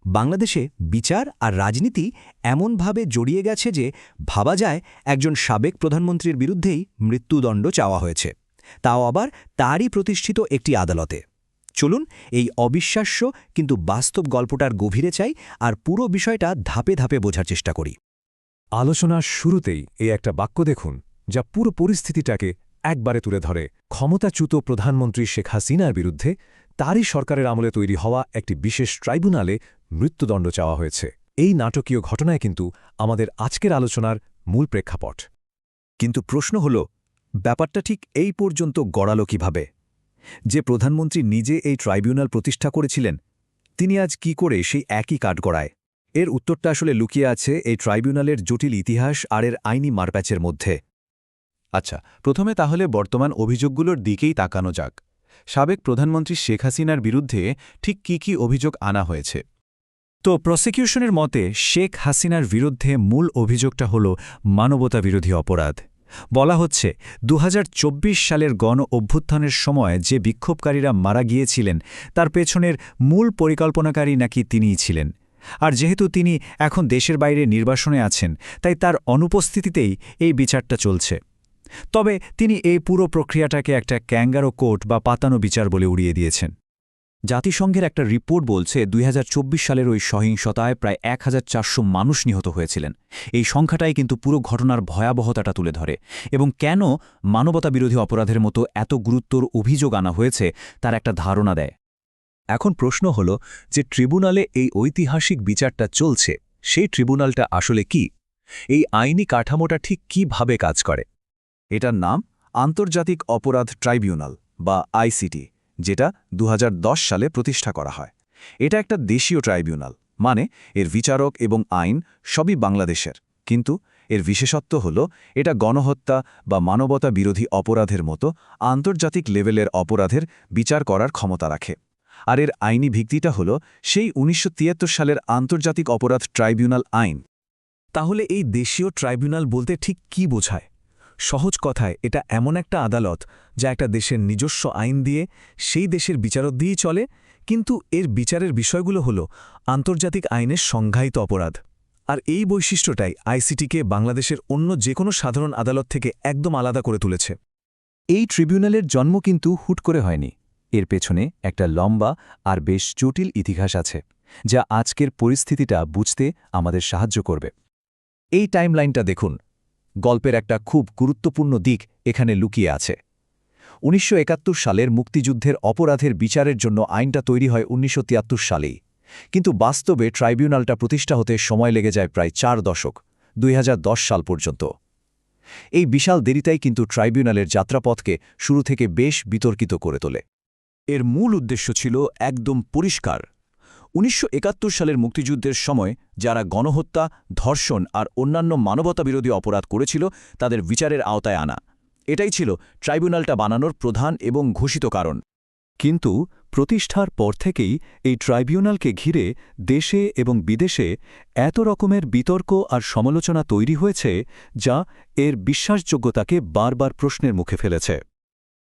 বাংলাদেশে বিচার আর রাজনীতি এমনভাবে জড়িয়ে গেছে যে ভাবা যায় একজন সাবেক প্রধানমন্ত্রীর বিরুদ্ধেই মৃত্যুদণ্ড চাওয়া হয়েছে, তাও আবার তারই প্রতিষ্ঠিত একটি আদালতে। চলুন এই অবিশ্বাস্য কিন্তু বাস্তব গল্পটার গভীরে চাই আর পুরো বিষয়টা ধাপে ধাপে বোঝার চেষ্টা করি। আলোচনার শুরুতেই এই একটা বাক্য দেখুন, যা পুরো পরিস্থিতিটাকে একবারে তুলে ধরে। ক্ষমতাচ্যুত প্রধানমন্ত্রী শেখ হাসিনার বিরুদ্ধে তারই সরকারের আমলে তৈরি হওয়া একটি বিশেষ ট্রাইব্যুনালে মৃত্যুদণ্ড চাওয়া হয়েছে। এই নাটকীয় ঘটনায় কিন্তু আমাদের আজকের আলোচনার মূল প্রেক্ষাপট। কিন্তু প্রশ্ন হল, ব্যাপারটা ঠিক এই পর্যন্ত গড়াল কিভাবে? যে প্রধানমন্ত্রী নিজে এই ট্রাইব্যুনাল প্রতিষ্ঠা করেছিলেন, তিনি আজ কি করে সেই একই কাঠগড়ায়? এর উত্তরটা আসলে লুকিয়ে আছে এই ট্রাইব্যুনালের জটিল ইতিহাস আর এর আইনি মারপ্যাচের মধ্যে। আচ্ছা, প্রথমে তাহলে বর্তমান অভিযোগগুলোর দিকেই তাকানো যাক। সাবেক প্রধানমন্ত্রী শেখ হাসিনার বিরুদ্ধে ঠিক কি অভিযোগ আনা হয়েছে? তো প্রসিকিউশনের মতে শেখ হাসিনার বিরুদ্ধে মূল অভিযোগটা হল মানবতাবিরোধী অপরাধ। বলা হচ্ছে ২০২৪ সালের গণ অভ্যুত্থানের সময় যে বিক্ষোভকারীরা মারা গিয়েছিলেন তার পেছনের মূল পরিকল্পনাকারী নাকি তিনিই ছিলেন। আর যেহেতু তিনি এখন দেশের বাইরে নির্বাসনে আছেন, তাই তার অনুপস্থিতিতেই এই বিচারটা চলছে। তবে তিনি এই পুরো প্রক্রিয়াটাকে একটা ক্যাঙ্গারো কোর্ট বা পাতানো বিচার বলে উড়িয়ে দিয়েছেন। জাতিসংঘের একটা রিপোর্ট বলছে ২০২৪ সালের ওই সহিংসতায় প্রায় ১,৪০০ মানুষ নিহত হয়েছিলেন। এই সংখ্যাটাই কিন্তু পুরো ঘটনার ভয়াবহতাটা তুলে ধরে এবং কেন মানবতাবিরোধী অপরাধের মতো এত গুরুত্বর অভিযোগ আনা হয়েছে তার একটা ধারণা দেয়। এখন প্রশ্ন হল যে ট্রিব্যুনালে এই ঐতিহাসিক বিচারটা চলছে, সেই ট্রিব্যুনালটা আসলে কি? এই আইনি কাঠামোটা ঠিক কিভাবে কাজ করে? এটার নাম আন্তর্জাতিক অপরাধ ট্রাইব্যুনাল বা আইসিটি, যেটা ২০১০ সালে প্রতিষ্ঠা করা হয়। এটা একটা দেশীয় ট্রাইব্যুনাল, মানে এর বিচারক এবং আইন সবই বাংলাদেশের, কিন্তু এর বিশেষত্ব হল এটা গণহত্যা বা মানবতা বিরোধী অপরাধের মতো আন্তর্জাতিক লেভেলের অপরাধের বিচার করার ক্ষমতা রাখে। আর এর আইনি ভিত্তিটা হল সেই ১৯৭৩ সালের আন্তর্জাতিক অপরাধ ট্রাইব্যুনাল আইন। তাহলে এই দেশীয় ট্রাইব্যুনাল বলতে ঠিক কি বোঝায়? সহজ কথায় এটা এমন একটা আদালত যা একটা দেশের নিজস্ব আইন দিয়ে সেই দেশের বিচারক দিয়েই চলে, কিন্তু এর বিচারের বিষয়গুলো হল আন্তর্জাতিক আইনের সংজ্ঞায়িত অপরাধ। আর এই বৈশিষ্ট্যটাই আইসিটিকে বাংলাদেশের অন্য যে কোনো সাধারণ আদালত থেকে একদম আলাদা করে তুলেছে। এই ট্রিব্যুনালের জন্ম কিন্তু হুট করে হয়নি। এর পেছনে একটা লম্বা আর বেশ জটিল ইতিহাস আছে, যা আজকের পরিস্থিতিটা বুঝতে আমাদের সাহায্য করবে। এই টাইমলাইনটা দেখুন, গল্পের একটা খুব গুরুত্বপূর্ণ দিক এখানে লুকিয়ে আছে। ১৯৭১ সালের মুক্তিযুদ্ধের অপরাধের বিচারের জন্য আইনটা তৈরি হয় ১৯৭৩ সালেই, কিন্তু বাস্তবে ট্রাইব্যুনালটা প্রতিষ্ঠা হতে সময় লেগে যায় প্রায় ৪ দশক, ২০১০ সাল পর্যন্ত। এই বিশাল দেরিতাই কিন্তু ট্রাইব্যুনালের যাত্রাপথকে শুরু থেকে বেশ বিতর্কিত করে তোলে। এর মূল উদ্দেশ্য ছিল একদম পরিষ্কার। ১৯৭১ সালের মুক্তিযুদ্ধের সময় যারা গণহত্যা, ধর্ষণ আর অন্যান্য মানবতাবিরোধী অপরাধ করেছিল তাদের বিচারের আওতায় আনা, এটাই ছিল ট্রাইব্যুনালটা বানানোর প্রধান এবং ঘোষিত কারণ। কিন্তু প্রতিষ্ঠার পর থেকেই এই ট্রাইব্যুনালকে ঘিরে দেশে এবং বিদেশে এত রকমের বিতর্ক আর সমালোচনা তৈরি হয়েছে, যা এর বিশ্বাসযোগ্যতাকে বারবার প্রশ্নের মুখে ফেলেছে।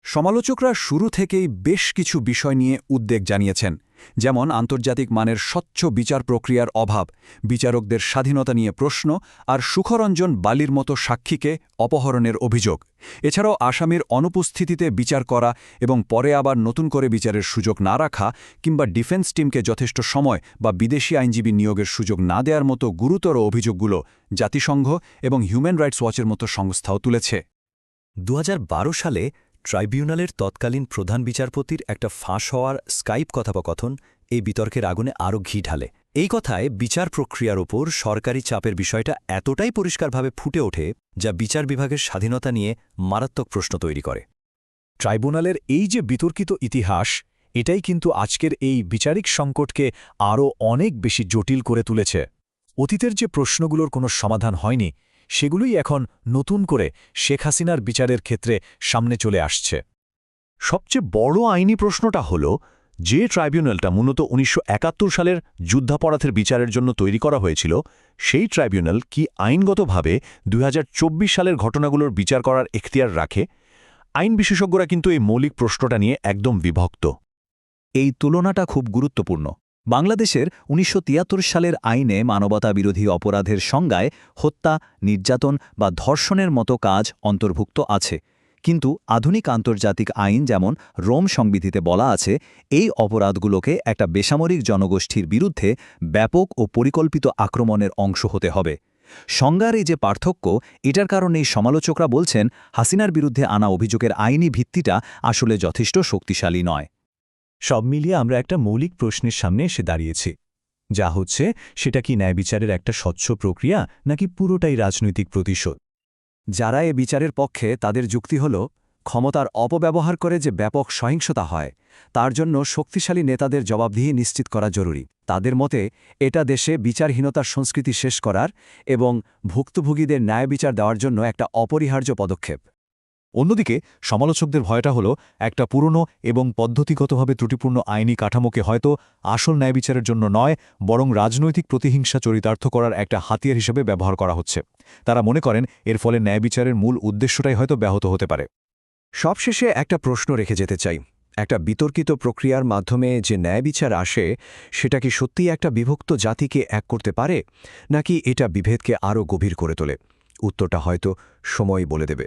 সমালোচকরা শুরু থেকেই বেশ কিছু বিষয় নিয়ে উদ্বেগ জানিয়েছেন, যেমন আন্তর্জাতিক মানের স্বচ্ছ বিচার প্রক্রিয়ার অভাব, বিচারকদের স্বাধীনতা নিয়ে প্রশ্ন আর সুখরঞ্জন বালির মতো সাক্ষীকে অপহরণের অভিযোগ। এছাড়াও আসামির অনুপস্থিতিতে বিচার করা এবং পরে আবার নতুন করে বিচারের সুযোগ না রাখা, কিংবা ডিফেন্স টিমকে যথেষ্ট সময় বা বিদেশি আইনজীবী নিয়োগের সুযোগ না দেওয়ার মতো গুরুতর অভিযোগগুলো জাতিসংঘ এবং হিউম্যান রাইটস ওয়াচের মতো সংস্থাও তুলেছে। ২০১২ সালে ট্রাইব্যুনালের তৎকালীন প্রধান বিচারপতির একটা ফাঁস হওয়ার স্কাইপ কথোপকথন এই বিতর্কের আগুনে আরও ঘি ঢালে। এই কথায় বিচার প্রক্রিয়ার ওপর সরকারি চাপের বিষয়টা এতটাই পরিষ্কারভাবে ফুটে ওঠে, যা বিচার বিভাগের স্বাধীনতা নিয়ে মারাত্মক প্রশ্ন তৈরি করে। ট্রাইব্যুনালের এই যে বিতর্কিত ইতিহাস, এটাই কিন্তু আজকের এই বিচারিক সংকটকে আরও অনেক বেশি জটিল করে তুলেছে। অতীতের যে প্রশ্নগুলোর কোনো সমাধান হয়নি, সেগুলোই এখন নতুন করে শেখ হাসিনার বিচারের ক্ষেত্রে সামনে চলে আসছে। সবচেয়ে বড় আইনি প্রশ্নটা হল, যে ট্রাইব্যুনালটা মূলত ১৯৭১ সালের যুদ্ধাপরাধের বিচারের জন্য তৈরি করা হয়েছিল, সেই ট্রাইব্যুনাল কি আইনগতভাবে ২০২৪ সালের ঘটনাগুলোর বিচার করার এখতিয়ার রাখে? আইন বিশেষজ্ঞরা কিন্তু এই মৌলিক প্রশ্নটা নিয়ে একদম বিভক্ত। এই তুলনাটা খুব গুরুত্বপূর্ণ। বাংলাদেশের ১৯৭৩ সালের আইনে মানবতাবিরোধী অপরাধের সংজ্ঞায় হত্যা, নির্যাতন বা ধর্ষণের মতো কাজ অন্তর্ভুক্ত আছে। কিন্তু আধুনিক আন্তর্জাতিক আইন যেমন রোম সংবিধিতে বলা আছে, এই অপরাধগুলোকে একটা বেসামরিক জনগোষ্ঠীর বিরুদ্ধে ব্যাপক ও পরিকল্পিত আক্রমণের অংশ হতে হবে। সংজ্ঞার এই যে পার্থক্য, এটার কারণেই সমালোচকরা বলছেন হাসিনার বিরুদ্ধে আনা অভিযোগের আইনি ভিত্তিটা আসলে যথেষ্ট শক্তিশালী নয়। সব মিলিয়ে আমরা একটা মৌলিক প্রশ্নের সামনে এসে দাঁড়িয়েছি, যা হচ্ছে সেটা কি ন্যায় বিচারের একটা স্বচ্ছ প্রক্রিয়া নাকি পুরোটাই রাজনৈতিক প্রতিশোধ? যারা এ বিচারের পক্ষে তাদের যুক্তি হল ক্ষমতার অপব্যবহার করে যে ব্যাপক সহিংসতা হয় তার জন্য শক্তিশালী নেতাদের জবাবদিহি নিশ্চিত করা জরুরি। তাদের মতে এটা দেশে বিচারহীনতার সংস্কৃতি শেষ করার এবং ভুক্তভোগীদের ন্যায় বিচার দেওয়ার জন্য একটা অপরিহার্য পদক্ষেপ। অন্যদিকে সমালোচকদের ভয়টা হলো একটা পুরনো এবং পদ্ধতিগতভাবে ত্রুটিপূর্ণ আইনি কাঠামোকে হয়তো আসল ন্যায় বিচারের জন্য নয়, বরং রাজনৈতিক প্রতিহিংসা চরিতার্থ করার একটা হাতিয়ার হিসেবে ব্যবহার করা হচ্ছে। তারা মনে করেন এর ফলে ন্যায় বিচারের মূল উদ্দেশ্যটাই হয়তো ব্যাহত হতে পারে। সবশেষে একটা প্রশ্ন রেখে যেতে চাই, একটা বিতর্কিত প্রক্রিয়ার মাধ্যমে যে ন্যায় বিচার আসে সেটা কি সত্যিই একটা বিভক্ত জাতিকে এক করতে পারে, নাকি এটা বিভেদকে আরও গভীর করে তোলে? উত্তরটা হয়তো সময় বলে দেবে।